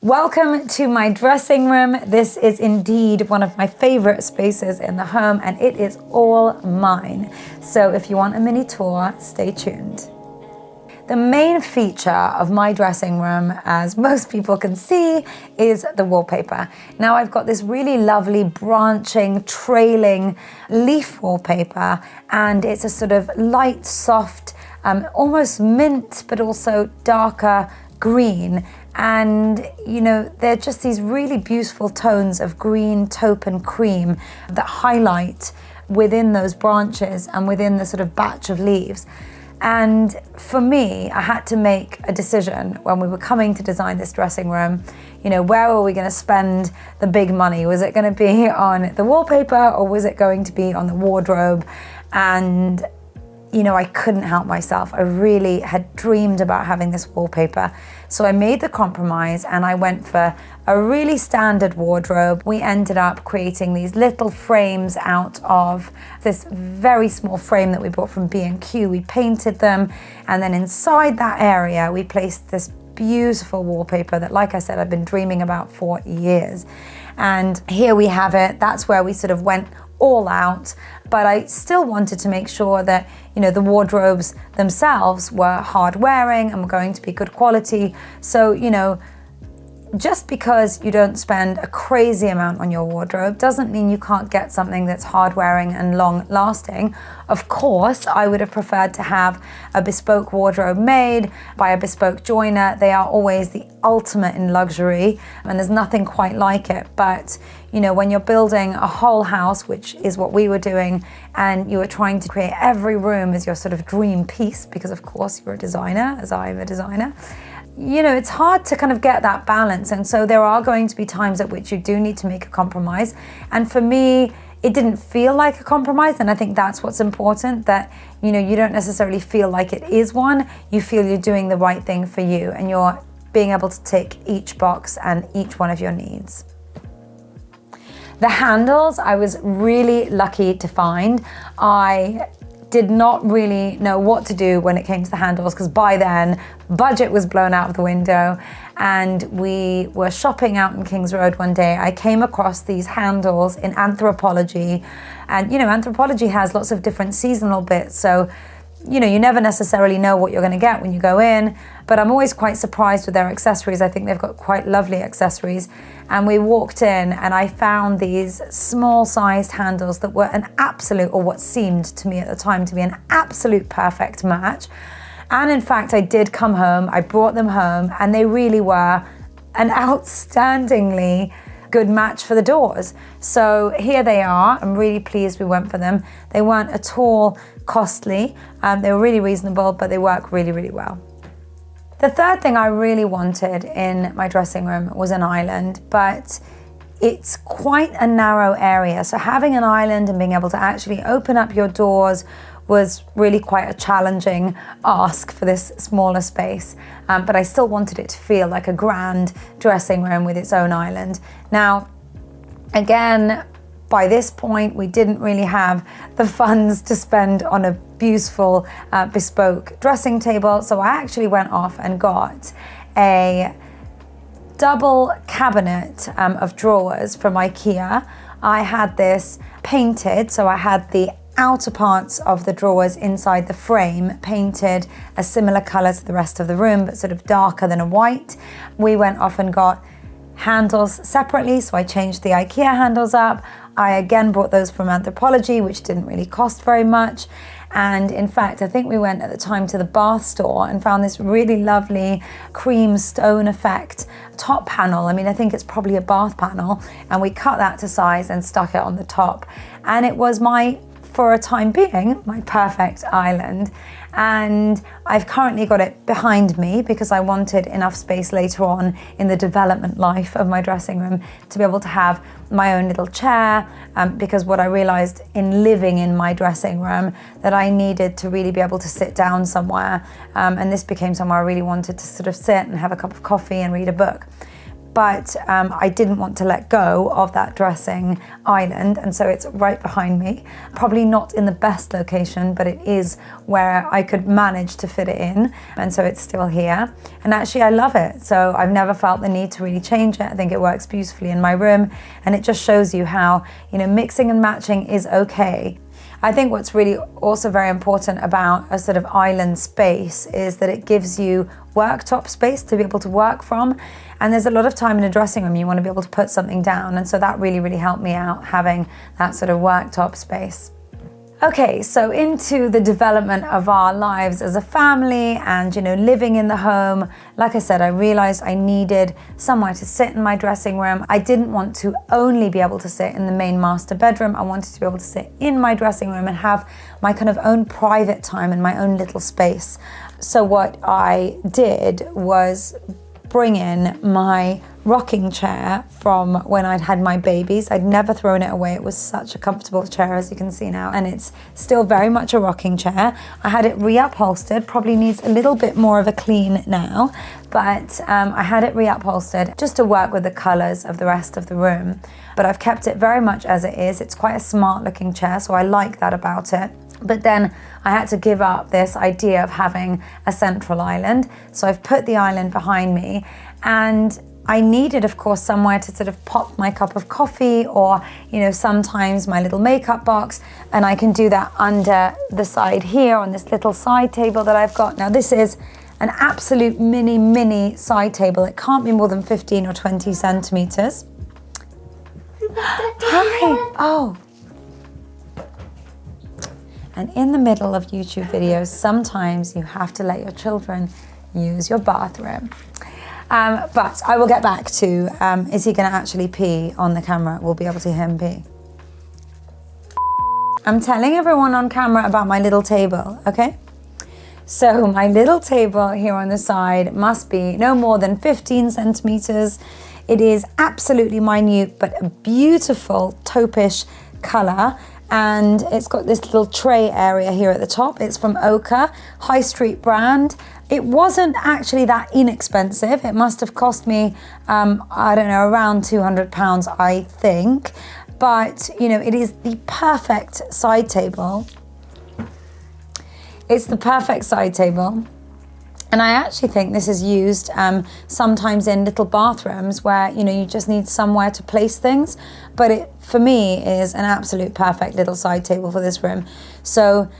Welcome to my dressing room. This is indeed one of my favorite spaces in the home, and it is all mine. So if you want a mini tour, stay tuned. The main feature of my dressing room, as most people can see, is the wallpaper. Now I've got this really lovely branching, trailing leaf wallpaper, and it's a sort of light, soft, almost mint, but also darker green. And you know, they're just these really beautiful tones of green, taupe and cream that highlight within those branches and within the sort of batch of leaves. And for me, I had to make a decision when we were coming to design this dressing room. You know, where were we going to spend the big money? Was it going to be on the wallpaper, or was it going to be on the wardrobe? And you know, I couldn't help myself. I really had dreamed about having this wallpaper. So I made the compromise and I went for a really standard wardrobe. We ended up creating these little frames out of this very small frame that we bought from B&Q. We painted them, and then inside that area, we placed this beautiful wallpaper that, like I said, I've been dreaming about for years. And here we have it. That's where we sort of went all out, but I still wanted to make sure that, you know, the wardrobes themselves were hard wearing and were going to be good quality. So, you know, just because you don't spend a crazy amount on your wardrobe doesn't mean you can't get something that's hard wearing and long lasting. Of course, I would have preferred to have a bespoke wardrobe made by a bespoke joiner. They are always the ultimate in luxury, and there's nothing quite like it. But you know, when you're building a whole house, which is what we were doing, and you were trying to create every room as your sort of dream piece, because of course you're a designer, as I'm a designer, you know, it's hard to kind of get that balance. And so there are going to be times at which you do need to make a compromise. And for me, it didn't feel like a compromise. And I think that's what's important, that, you know, you don't necessarily feel like it is one. You feel you're doing the right thing for you, and you're being able to tick each box and each one of your needs. The handles, I was really lucky to find. I did not really know what to do when it came to the handles, because by then budget was blown out of the window, and we were shopping out in Kings Road one day. I came across these handles in Anthropologie, and you know, Anthropologie has lots of different seasonal bits, so you know, you never necessarily know what you're going to get when you go in, but I'm always quite surprised with their accessories. I think they've got quite lovely accessories. And we walked in and I found these small sized handles that were an absolute, or what seemed to me at the time to be an absolute perfect match. And in fact, I did come home, I brought them home, and they really were an outstandingly good match for the doors. So here they are. I'm really pleased we went for them. They weren't at all costly. They were really reasonable, but they work really, really well. The third thing I really wanted in my dressing room was an island, but it's quite a narrow area. So having an island and being able to actually open up your doors was really quite a challenging ask for this smaller space. But I still wanted it to feel like a grand dressing room with its own island. Now, again, by this point, we didn't really have the funds to spend on a beautiful bespoke dressing table. So I actually went off and got a double cabinet of drawers from IKEA. I had this painted, so I had the outer parts of the drawers inside the frame painted a similar color to the rest of the room, but sort of darker than a white. We went off and got handles separately, so I changed the IKEA handles up. I again bought those from Anthropologie, which didn't really cost very much. And in fact, I think we went at the time to the bath store and found this really lovely cream stone effect top panel. I mean, I think it's probably a bath panel, and we cut that to size and stuck it on the top. And it was for a time being, my perfect island. And I've currently got it behind me because I wanted enough space later on in the development life of my dressing room to be able to have my own little chair, because what I realized in living in my dressing room, that I needed to really be able to sit down somewhere, and this became somewhere I really wanted to sort of sit and have a cup of coffee and read a book. but I didn't want to let go of that dressing island, and so it's right behind me. Probably not in the best location, but it is where I could manage to fit it in, and so it's still here. And actually I love it, so I've never felt the need to really change it. I think it works beautifully in my room, and it just shows you how, you know, mixing and matching is okay. I think what's really also very important about a sort of island space is that it gives you worktop space to be able to work from. And there's a lot of time in a dressing room you want to be able to put something down. And so that really helped me out, having that sort of worktop space. Okay, so into the development of our lives as a family and, you know, living in the home. Like I said, I realized I needed somewhere to sit in my dressing room. I didn't want to only be able to sit in the main master bedroom. I wanted to be able to sit in my dressing room and have my kind of own private time and my own little space. So what I did was bring in my rocking chair from when I'd had my babies. I'd never thrown it away. It was such a comfortable chair, as you can see now, and it's still very much a rocking chair. I had it reupholstered, probably needs a little bit more of a clean now, but I had it reupholstered just to work with the colors of the rest of the room. But I've kept it very much as it is. It's quite a smart looking chair, so I like that about it. But then I had to give up this idea of having a central island. So I've put the island behind me, and I needed, of course, somewhere to sort of pop my cup of coffee or, you know, sometimes my little makeup box. And I can do that under the side here on this little side table that I've got. Now, this is an absolute mini side table. It can't be more than 15 or 20 centimeters. Hi. Oh. And in the middle of YouTube videos, sometimes you have to let your children use your bathroom. But I will get back to, is he gonna actually pee on the camera? We'll be able to hear him pee. I'm telling everyone on camera about my little table, okay? So my little table here on the side must be no more than 15 centimeters. It is absolutely minute, but a beautiful taupish color. And it's got this little tray area here at the top. It's from Oka, high street brand. It wasn't actually that inexpensive. It must have cost me, I don't know, around £200, I think. But, you know, it is the perfect side table. It's the perfect side table. And I actually think this is used sometimes in little bathrooms where, you know, you just need somewhere to place things. But it, for me, is an absolute perfect little side table for this room. So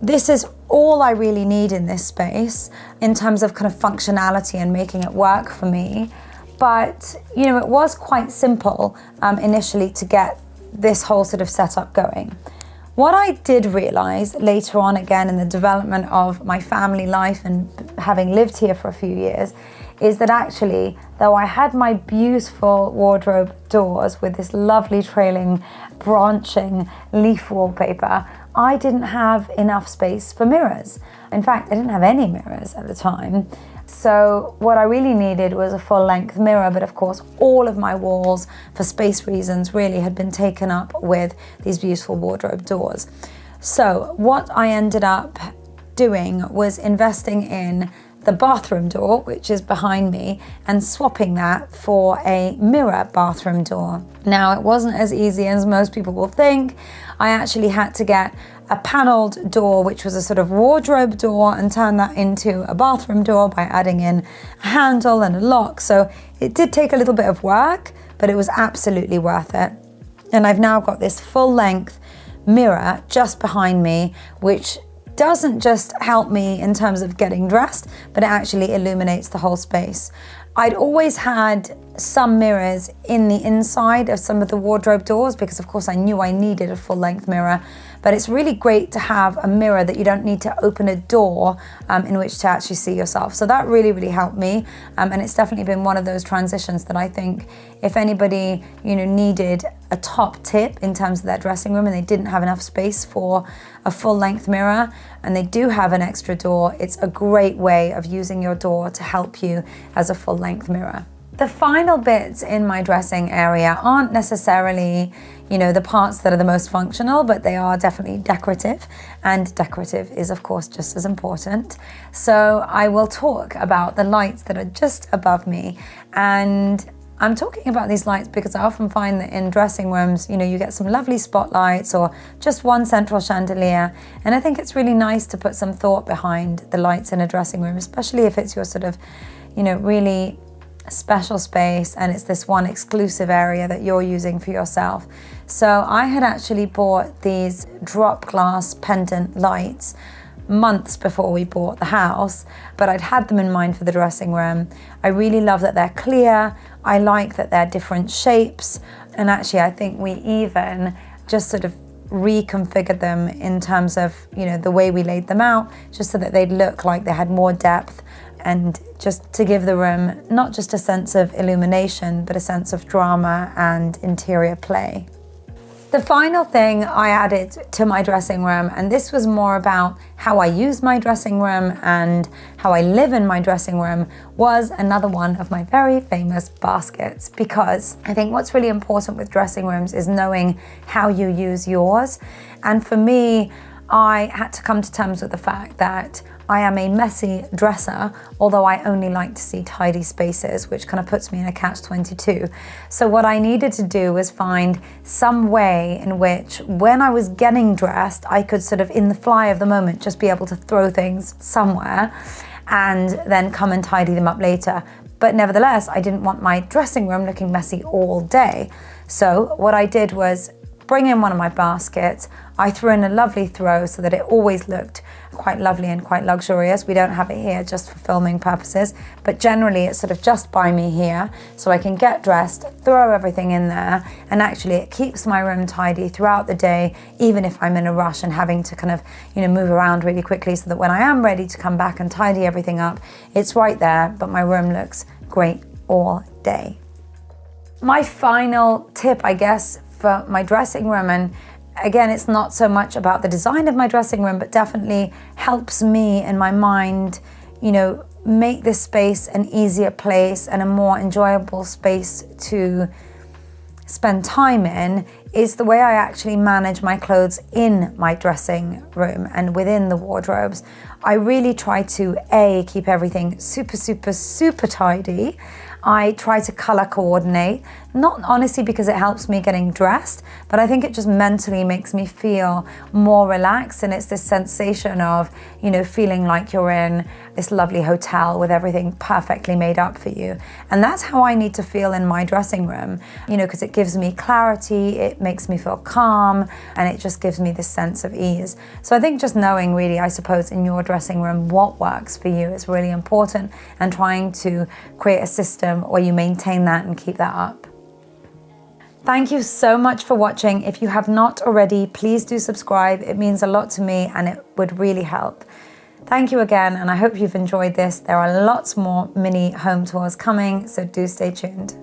this is all I really need in this space in terms of kind of functionality and making it work for me. But, you know, it was quite simple initially to get this whole sort of setup going. What I did realize later on, again, in the development of my family life and having lived here for a few years, is that actually, though I had my beautiful wardrobe doors with this lovely trailing, branching leaf wallpaper, I didn't have enough space for mirrors. In fact, I didn't have any mirrors at the time. So what I really needed was a full-length mirror, but of course all of my walls, for space reasons, really had been taken up with these beautiful wardrobe doors. So what I ended up doing was investing in the bathroom door, which is behind me, and swapping that for a mirror bathroom door. Now, it wasn't as easy as most people will think. I actually had to get a panelled door, which was a sort of wardrobe door, and turn that into a bathroom door by adding in a handle and a lock. So it did take a little bit of work, but it was absolutely worth it. And I've now got this full-length mirror just behind me, which doesn't just help me in terms of getting dressed, but it actually illuminates the whole space. I'd always had some mirrors in the inside of some of the wardrobe doors because of course I knew I needed a full-length mirror, but it's really great to have a mirror that you don't need to open a door in which to actually see yourself. So that really helped me, and it's definitely been one of those transitions that I think if anybody, you know, needed a top tip in terms of their dressing room and they didn't have enough space for a full-length mirror and they do have an extra door, it's a great way of using your door to help you as a full-length mirror. The final bits in my dressing area aren't necessarily, you know, the parts that are the most functional, but they are definitely decorative, and decorative is of course just as important. So I will talk about the lights that are just above me, and I'm talking about these lights because I often find that in dressing rooms, you get some lovely spotlights or just one central chandelier. And I think it's really nice to put some thought behind the lights in a dressing room, especially if it's your sort of, really special space and it's this one exclusive area that you're using for yourself. So I had actually bought these drop glass pendant lights months before we bought the house, but I'd had them in mind for the dressing room. I really love that they're clear. I like that they're different shapes. And actually, I think we even just sort of reconfigured them in terms of, the way we laid them out, just so that they'd look like they had more depth and just to give the room not just a sense of illumination, but a sense of drama and interior play. The final thing I added to my dressing room, and this was more about how I use my dressing room and how I live in my dressing room, was another one of my very famous baskets. Because I think what's really important with dressing rooms is knowing how you use yours. And for me, I had to come to terms with the fact that I am a messy dresser, although I only like to see tidy spaces, which kind of puts me in a catch-22. So what I needed to do was find some way in which, when I was getting dressed, I could sort of, in the fly of the moment, just be able to throw things somewhere and then come and tidy them up later. But nevertheless, I didn't want my dressing room looking messy all day. So what I did was bring in one of my baskets. I threw in a lovely throw so that it always looked quite lovely and quite luxurious. We don't have it here just for filming purposes, but generally it's sort of just by me here, so I can get dressed, throw everything in there, and actually it keeps my room tidy throughout the day, even if I'm in a rush and having to kind of, move around really quickly, so that when I am ready to come back and tidy everything up, it's right there, but my room looks great all day. My final tip, I guess, for my dressing room, and again, it's not so much about the design of my dressing room, but definitely helps me in my mind, make this space an easier place and a more enjoyable space to spend time in, is the way I actually manage my clothes in my dressing room and within the wardrobes. I really try to, keep everything super, super, super tidy. I try to color coordinate, not honestly because it helps me getting dressed, but I think it just mentally makes me feel more relaxed, and it's this sensation of, feeling like you're in this lovely hotel with everything perfectly made up for you. And that's how I need to feel in my dressing room, because it gives me clarity, it makes me feel calm, and it just gives me this sense of ease. So I think just knowing really, I suppose, in your dressing room what works for you is really important, and trying to create a system where you maintain that and keep that up. Thank you so much for watching. If you have not already, please do subscribe. It means a lot to me and it would really help. Thank you again, and I hope you've enjoyed this. There are lots more mini home tours coming, so do stay tuned.